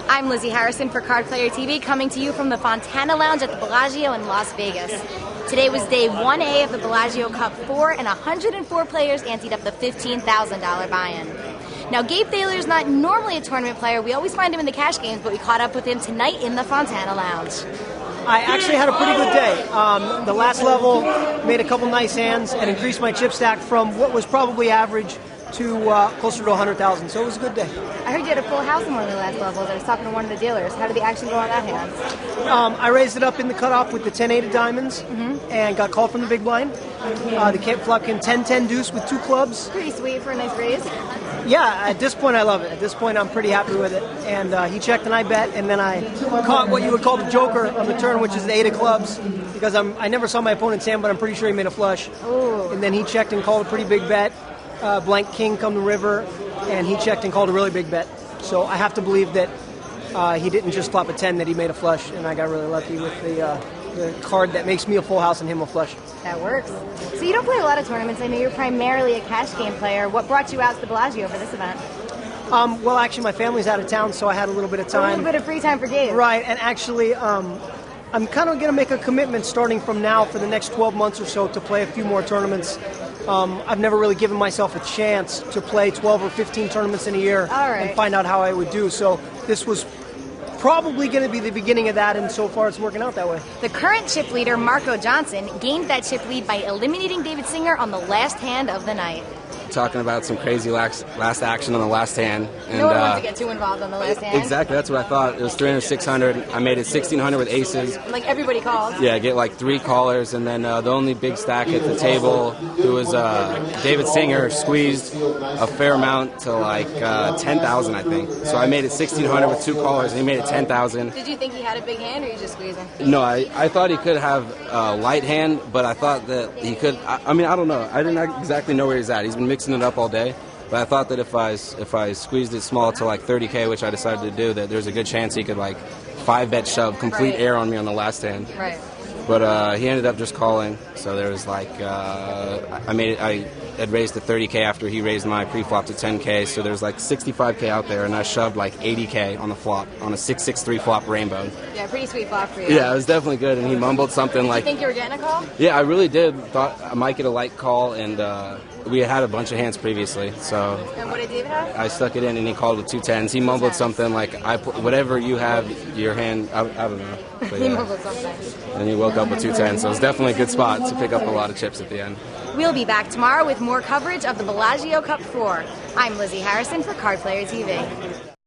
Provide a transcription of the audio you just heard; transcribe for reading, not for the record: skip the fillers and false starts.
I'm Lizzie Harrison for Card Player TV, coming to you from the Fontana Lounge at the Bellagio in Las Vegas. Today was day 1A of the Bellagio Cup IV, and 104 players anteed up the $15,000 buy-in. Now, Gabe Thaler's not normally a tournament player. We always find him in the cash games, but we caught up with him tonight in the Fontana Lounge. I actually had a pretty good day. The last level made a couple nice hands and increased my chip stack from what was probably average to closer to 100,000. So it was a good day. I heard you had a full house in one of the last levels. I was talking to one of the dealers. How did the action go on that hand? I raised it up in the cutoff with the 10-8 of diamonds and got called from the big blind. The kid fucking 10-10 deuce with two clubs. Pretty sweet for a nice raise. Yeah, at this point I love it. At this point I'm pretty happy with it. And he checked and I bet, and then I caught what you would call the joker of the turn, which is the 8 of clubs, because I never saw my opponent's hand, but I'm pretty sure he made a flush. Ooh. And then he checked and called a pretty big bet. Blank king come to river, and he checked and called a really big bet. So I have to believe that he didn't just flop a 10, that he made a flush, and I got really lucky with the card that makes me a full house and him a flush. That works. So you don't play a lot of tournaments. I know you're primarily a cash game player. What brought you out to the Bellagio for this event? Well, actually, my family's out of town, so I had a little bit of time. A little bit of free time for Gabe. Right, and actually, I'm kind of going to make a commitment starting from now for the next 12 months or so to play a few more tournaments. I've never really given myself a chance to play 12 or 15 tournaments in a year and find out how I would do. So this was probably going to be the beginning of that, and so far it's working out that way. The current chip leader, Marco Johnson, gained that chip lead by eliminating David Singer on the last hand of the night. Talking about some crazy last action on the last hand. And, no one wants to get too involved on the last hand. Exactly, that's what I thought. It was 300, 600. I made it 1,600 with aces. Like everybody calls. Yeah, get like 3 callers, and then the only big stack at the table, who was David Singer, squeezed a fair amount to like 10,000, I think. So I made it 1,600 with 2 callers, and he made it 10,000. Did you think he had a big hand, or you just squeezing? No, I thought he could have a light hand, but I thought that he could. I mean, I don't know. I didn't exactly know where he's at. He's been mixing it up all day, but I thought that if I squeezed it small to like 30K, which I decided to do, that there's a good chance he could like 5-bet shove complete air on me on the last hand. Right. But he ended up just calling. So there was like I had raised to 30K after he raised my pre-flop to 10K. So there's like 65K out there, and I shoved like 80K on the flop on a 6-6-3 flop rainbow. Yeah, pretty sweet flop for you. Yeah, it was definitely good, and he mumbled something like. Did you think you were getting a call? Yeah, I really did. Thought I might get a light call, and we had a bunch of hands previously. So. And what did David have? I stuck it in, and he called with 2 10s. He mumbled something like, "Whatever you have, your hand." I don't know. But, He mumbled something. And he woke up with 2 10s, so it was definitely a good spot to pick up a lot of chips at the end. We'll be back tomorrow with more coverage of the Bellagio Cup IV. I'm Lizzie Harrison for Card Player TV.